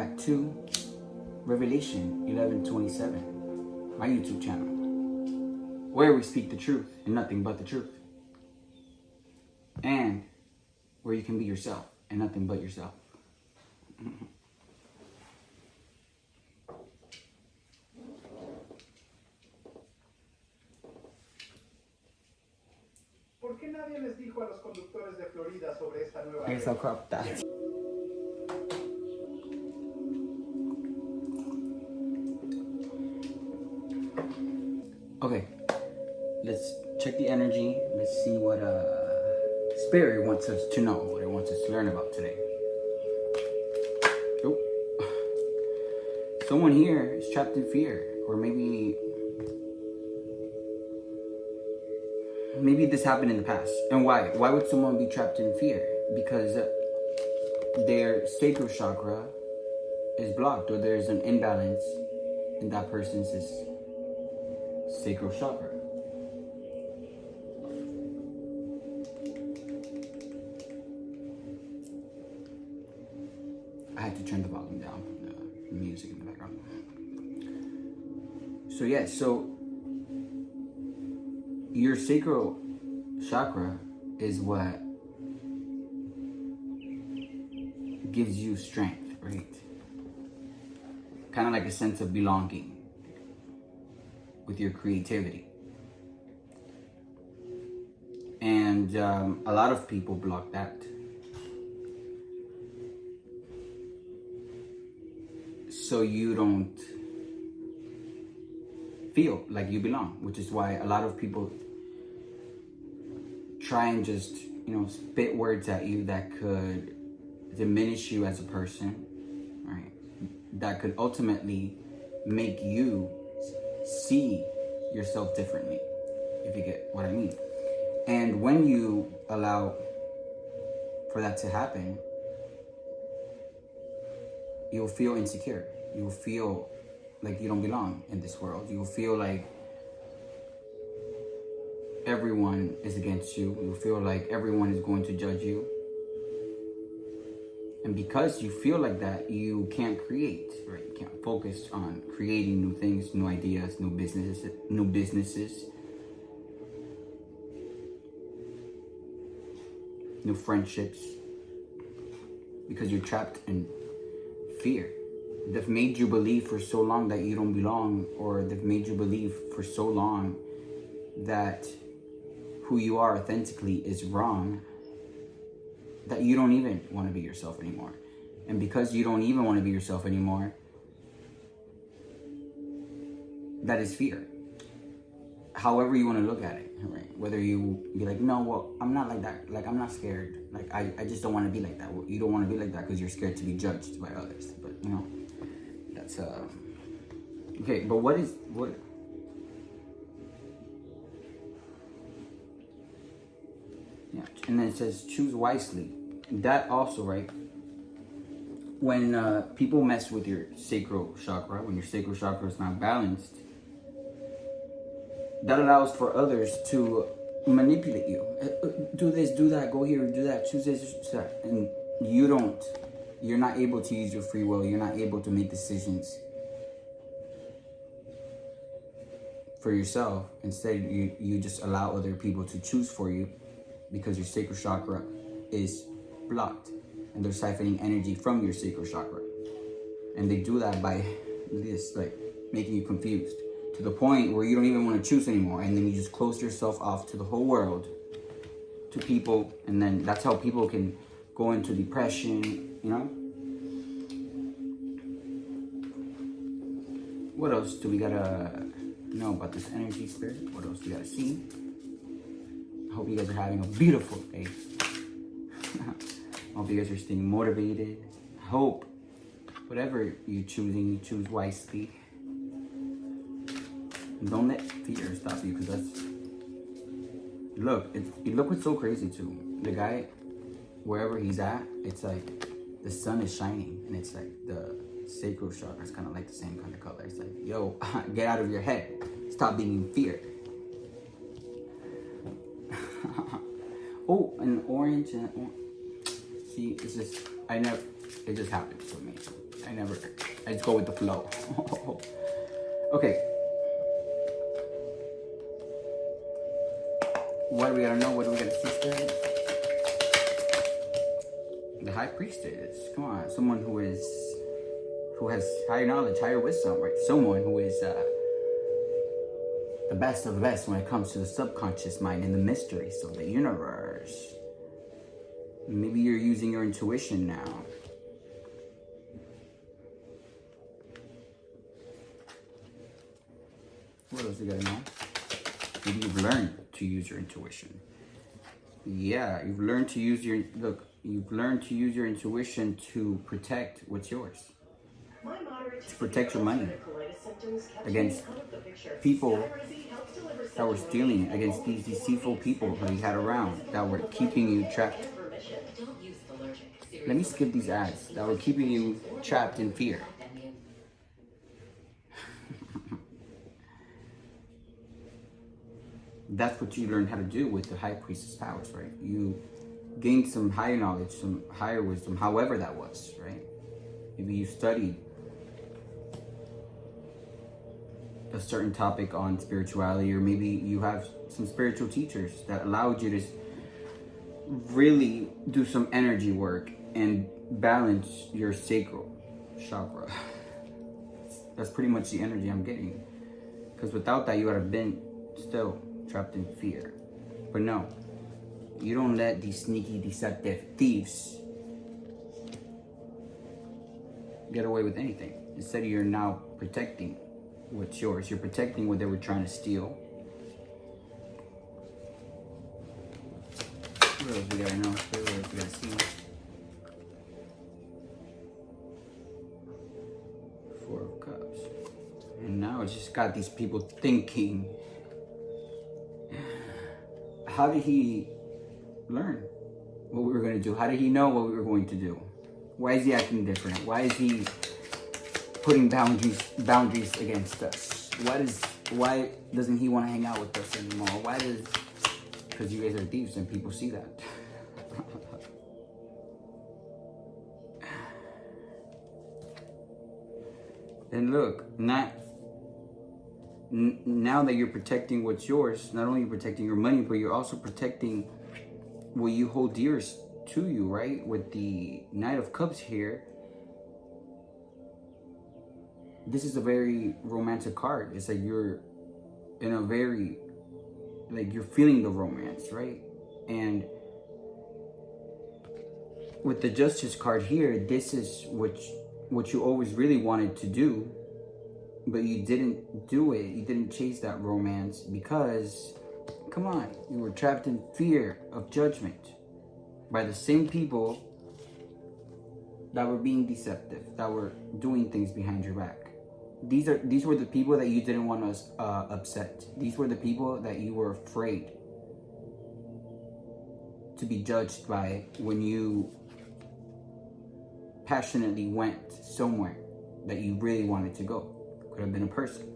back to Revelation 11:27, my YouTube channel, where we speak the truth and nothing but the truth, and where you can be yourself and nothing but yourself. ¿Por qué nadie les dijo a los conductores de Florida sobre esta nueva Here's ley? how crop that. Okay, let's check the energy. Let's see what Spirit wants us to know, what it wants us to learn about today. Oh. Someone here is trapped in fear, or maybe this happened in the past. And why? Why would someone be trapped in fear? Because their sacral chakra is blocked, or there's an imbalance in that person's sacral chakra. I had to turn the volume down from the music in the background. So yeah, so your sacral chakra is what gives you strength, right? Kind of like a sense of belonging with your creativity. And a lot of people block that. So you don't feel like you belong, which is why a lot of people try and just, spit words at you that could diminish you as a person, right? That could ultimately make you see yourself differently, if you get what I mean. And when you allow for that to happen, you'll feel insecure. You'll feel like you don't belong in this world. You'll feel like everyone is against you. You'll feel like everyone is going to judge you. And because you feel like that, you can't create, right? You can't focus on creating new things, new ideas, new businesses, new friendships, because you're trapped in fear. They've made you believe for so long that you don't belong, or they've made you believe for so long that who you are authentically is wrong, that you don't even want to be yourself anymore. And because you don't even want to be yourself anymore, that is fear. However you want to look at it, right? Whether you be like, no, well, I'm not like that. Like, I'm not scared. Like, I just don't want to be like that. Well, you don't want to be like that because you're scared to be judged by others. But, that's, okay, but what? Yeah, and then it says, choose wisely. That also, right? When people mess with your sacral chakra, when your sacral chakra is not balanced, that allows for others to manipulate you. Do this, do that, go here, do that, choose this, choose that. And you're not able to use your free will. You're not able to make decisions for yourself. Instead, you just allow other people to choose for you because your sacral chakra is blocked. And they're siphoning energy from your sacral chakra. And they do that by this, like, making you confused to the point where you don't even want to choose anymore. And then you just close yourself off to the whole world, to people. And then that's how people can go into depression, What else do we gotta know about this energy, Spirit? What else do we gotta see? I hope you guys are having a beautiful day. I hope you guys are staying motivated. I hope whatever you're choosing, you choose wisely. And don't let fear stop you, because that's... Look what's so crazy too. The guy, wherever he's at, it's like the sun is shining, and it's like the sacral chakra is kind of like the same kind of color. It's like, yo, get out of your head. Stop being in fear. Oh, an orange and See, it just happens for me. I just go with the flow. Okay. What do we gotta know? What do we gotta see today? The high priestess. Come on, someone who has higher knowledge, higher wisdom, right? Someone who is the best of the best when it comes to the subconscious mind and the mysteries of the universe. Maybe you're using your intuition now. What else you gotta know? Maybe you've learned to use your intuition. Yeah, you've learned to use your intuition to protect what's yours. To protect your money against people that were stealing, against these deceitful people that you had around that were keeping you trapped. Let me skip these ads that were keeping you trapped in fear. That's what you learn how to do with the high priestess powers, right? You gained some higher knowledge, some higher wisdom, however that was, right? Maybe you studied a certain topic on spirituality, or maybe you have some spiritual teachers that allowed you to really do some energy work and balance your sacral chakra. That's pretty much the energy I'm getting. Because without that, you would have been still trapped in fear. But no, you don't let these sneaky, deceptive thieves get away with anything. Instead, you're now protecting what's yours. You're protecting what they were trying to steal. What else we gotta know? What else we gotta see? 4 of Cups. And now it's just got these people thinking. How did he learn what we were going to do? How did he know what we were going to do? Why is he acting different? Why is he putting boundaries against us? Why doesn't he want to hang out with us anymore? Because you guys are thieves and people see that. And look, now that you're protecting what's yours, not only are you protecting your money, but you're also protecting what you hold dearest to you, right? With the Knight of Cups here, this is a very romantic card. It's like you're in a very, like you're feeling the romance, right? And with the Justice card here, this is what you always really wanted to do, but you didn't do it. You didn't chase that romance because, come on, you were trapped in fear of judgment by the same people that were being deceptive, that were doing things behind your back. These were the people that you didn't want to upset. These were the people that you were afraid to be judged by when you passionately went somewhere that you really wanted to go. Could have been a person.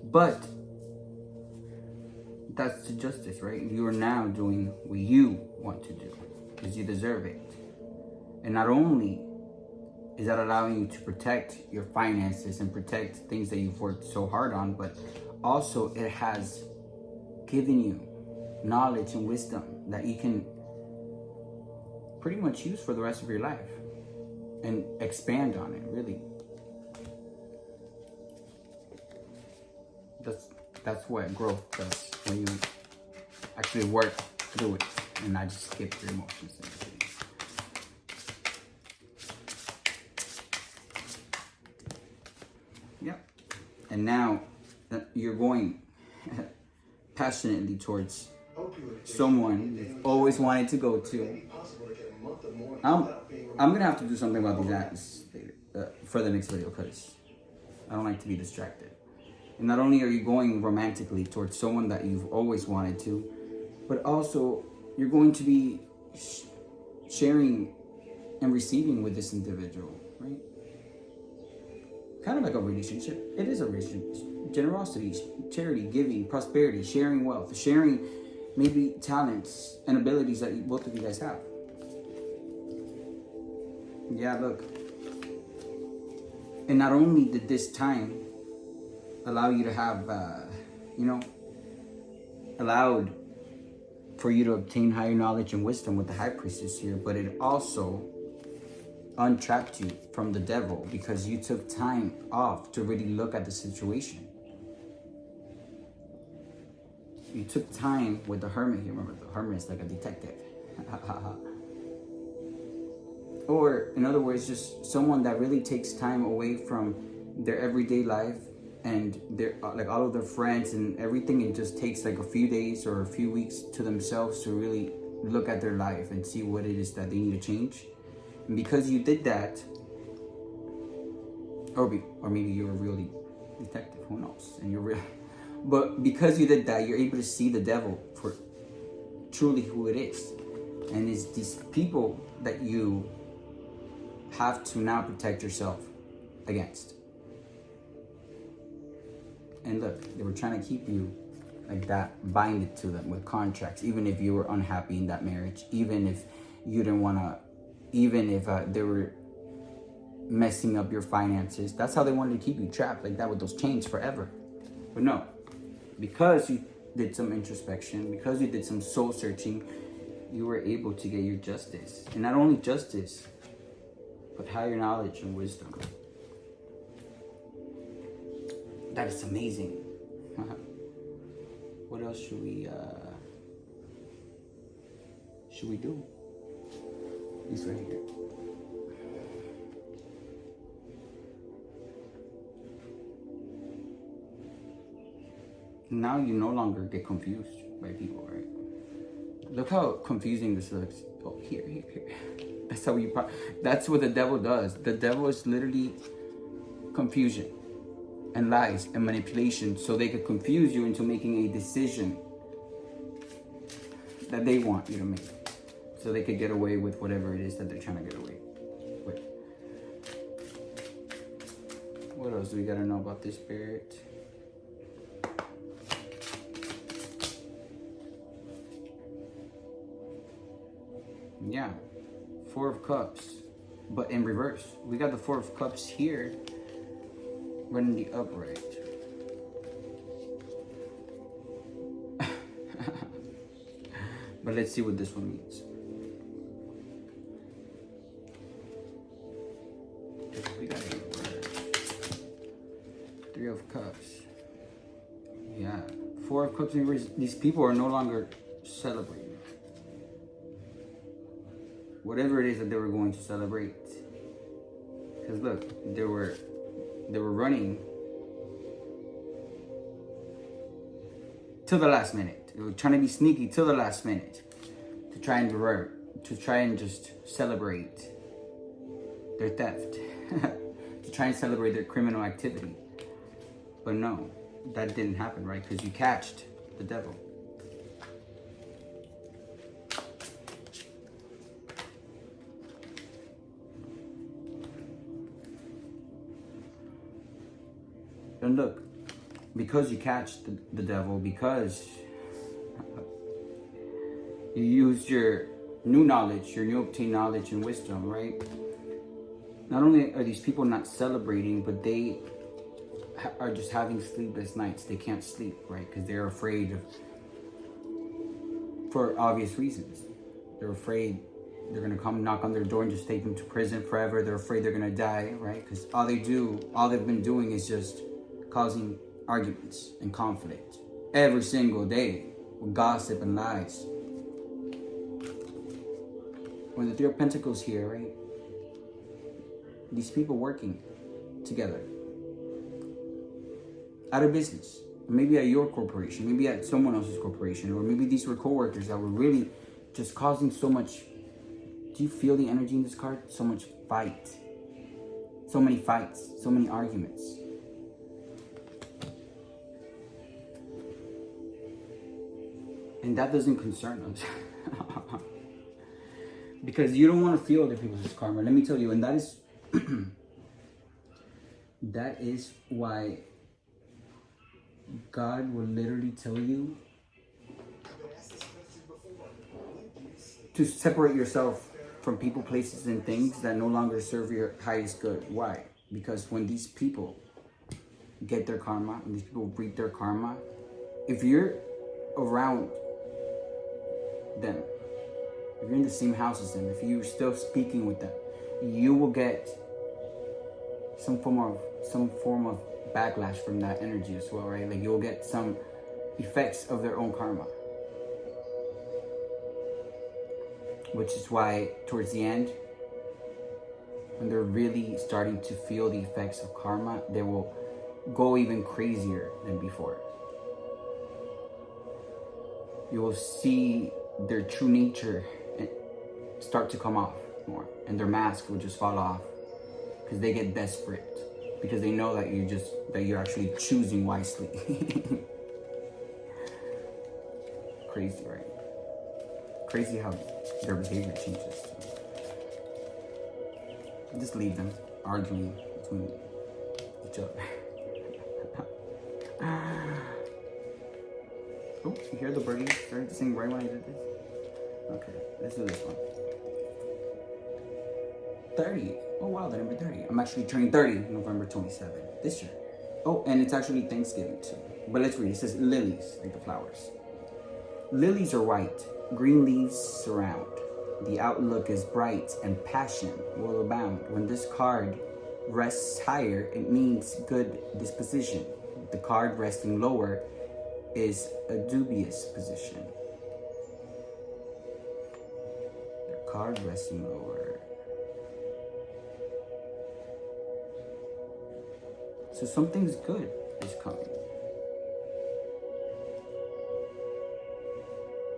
But that's the justice, right? You are now doing what you want to do because you deserve it. And not only is that allowing you to protect your finances and protect things that you've worked so hard on, but also it has given you knowledge and wisdom that you can pretty much use for the rest of your life and expand on it, really. That's what growth does, when you actually work through it and not just skip your emotions and everything. Yep. And now you're going passionately towards someone you've always wanted to go to. I'm gonna have to do something about these ads for the next video because I don't like to be distracted. And not only are you going romantically towards someone that you've always wanted to, but also you're going to be sharing and receiving with this individual, right? Kind of like a relationship. It is a relationship. Generosity, charity, giving, prosperity, sharing wealth, sharing maybe talents and abilities that both of you guys have. Yeah, look. And not only did this time allow you to have, allowed for you to obtain higher knowledge and wisdom with the high priestess here, but it also untrapped you from the devil because you took time off to really look at the situation. You took time with the hermit here. Remember, the hermit is like a detective. Or, in other words, just someone that really takes time away from their everyday life and their like all of their friends and everything, and just takes like a few days or a few weeks to themselves to really look at their life and see what it is that they need to change. And because you did that, or maybe you're a really detective, who knows, and you're real. But because you did that, you're able to see the devil for truly who it is. And it's these people that you have to now protect yourself against. And look, they were trying to keep you like that, bind it to them with contracts, even if you were unhappy in that marriage, even if you didn't want to, even if they were messing up your finances. That's how they wanted to keep you trapped like that with those chains forever. But no, because you did some introspection, because you did some soul searching, you were able to get your justice. And not only justice, but higher knowledge and wisdom. That is amazing. What else should we do? This right here. Now you no longer get confused by people, right? Look how confusing this looks. Oh, here. That's how that's what the devil does. The devil is literally confusion and lies and manipulation, so they could confuse you into making a decision that they want you to make, so they could get away with whatever it is that they're trying to get away with. What else do we gotta know about this spirit? Yeah, Four of Cups, but in reverse. We got the Four of Cups here, but in the upright. But let's see what this one means. We got it. Three of Cups. Yeah, Four of Cups in reverse. These people are no longer celebrating whatever it is that they were going to celebrate. Because look, they were running till the last minute. They were trying to be sneaky till the last minute to try and just celebrate their theft, to try and celebrate their criminal activity. But no, that didn't happen, right? Because you catched the devil. And look, because you catch the devil, because you used your new knowledge, your new obtained knowledge and wisdom, right? Not only are these people not celebrating, but they are just having sleepless nights. They can't sleep, right? Because they're afraid for obvious reasons. They're afraid they're gonna come knock on their door and just take them to prison forever. They're afraid they're gonna die, right? Because all they've been doing is just causing arguments and conflict every single day with gossip and lies. When the Three of Pentacles here, right? These people working together out of business, maybe at your corporation, maybe at someone else's corporation, or maybe these were co-workers that were really just causing so much. Do you feel the energy in this card? So much fight, so many fights, so many arguments. And that doesn't concern us. Because you don't want to feel other people's karma. Let me tell you, and that is that is why God will literally tell you to separate yourself from people, places, and things that no longer serve your highest good. Why? Because when these people get their karma, when these people reap their karma, if you're around them, if you're in the same house as them, if you're still speaking with them, you will get some form of backlash from that energy as well, right? Like you'll get some effects of their own karma. Which is why towards the end, when they're really starting to feel the effects of karma, they will go even crazier than before. You will see their true nature start to come off more, and their mask will just fall off because they get desperate, because they know that you're actually choosing wisely. Crazy, right? Crazy how their behavior changes. Just leave them arguing between each other. Oh, you hear the birdies starting to sing right when I did this? Okay, let's do this one. 30. Oh wow, the number 30. I'm actually turning 30 November 27th this year. Oh, and it's actually Thanksgiving too. But let's read. It says lilies, like the flowers. Lilies are white, green leaves surround. The outlook is bright and passion will abound. When this card rests higher, it means good disposition. The card resting lower is a dubious position. The card resting lower. So something's good is coming.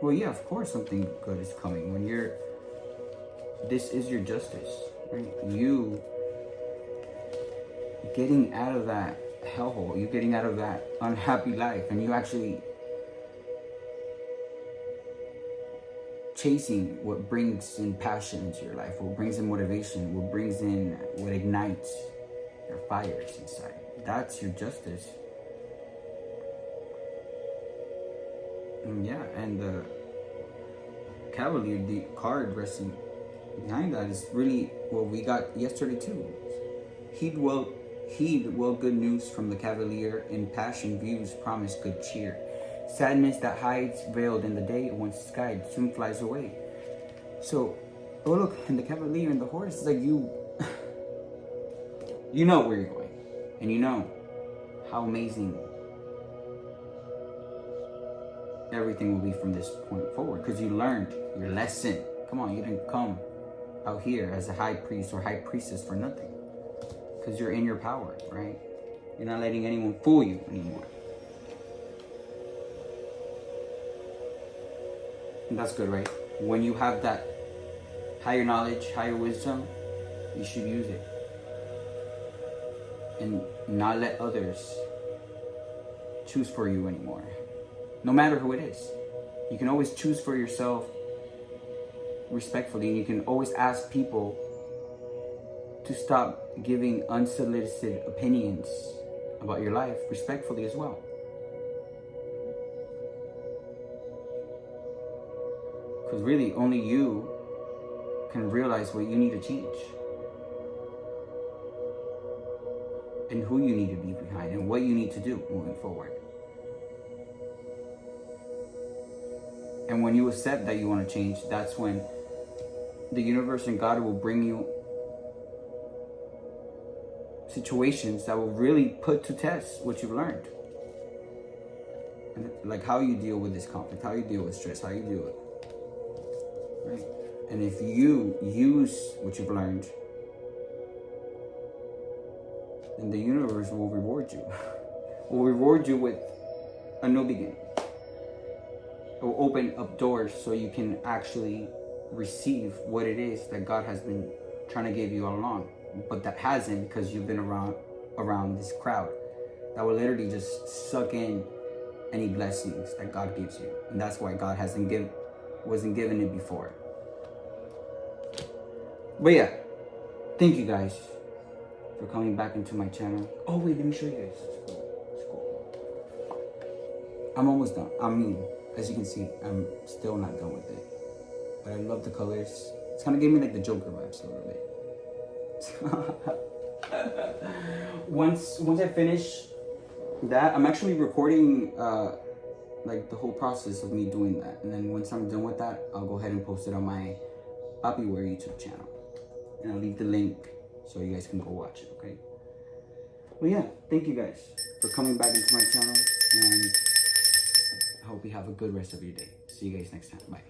Well, yeah, of course something good is coming. When this is your justice, right? You getting out of that hellhole, you getting out of that unhappy life, and you actually chasing what brings in passion into your life, what brings in motivation, what ignites your fires inside. That's your justice. And yeah, and the Cavalier, the card resting behind that is really what we got yesterday too. Heed well good news from the Cavalier, in passion views promise good cheer. Sadness that hides veiled in the day, once skied soon flies away. So, oh look, and the Cavalier and the horse is like you know where you're going, and you know how amazing everything will be from this point forward, because you learned your lesson. Come on, you didn't come out here as a high priest or high priestess for nothing, because you're in your power, right? You're not letting anyone fool you anymore. And that's good, right? When you have that higher knowledge, higher wisdom, you should use it and not let others choose for you anymore. No matter who it is, you can always choose for yourself respectfully, and you can always ask people to stop giving unsolicited opinions about your life respectfully as well. Because really, only you can realize what you need to change, and who you need to be behind, and what you need to do moving forward. And when you accept that you want to change, that's when the universe and God will bring you situations that will really put to test what you've learned. And like how you deal with this conflict, how you deal with stress, how you deal with it. Right? And if you use what you've learned, then the universe will reward you. Will reward you with a new beginning. It will open up doors so you can actually receive what it is that God has been trying to give you all along, but that hasn't, because you've been around this crowd that will literally just suck in any blessings that God gives you, and that's why God wasn't given it before. But yeah, thank you guys for coming back into my channel. Oh wait, let me show you guys. It's cool. I'm almost done. I mean, as you can see, I'm still not done with it. But I love the colors. It's kind of giving me like the Joker vibes a little bit. Once I finish that, I'm actually recording like the whole process of me doing that, and then once I'm done with that, I'll go ahead and post it on my Papi Wear YouTube channel, and I'll leave the link so you guys can go watch it. Okay. Well, yeah, thank you guys for coming back into my channel, and I hope you have a good rest of your day. See you guys next time. Bye.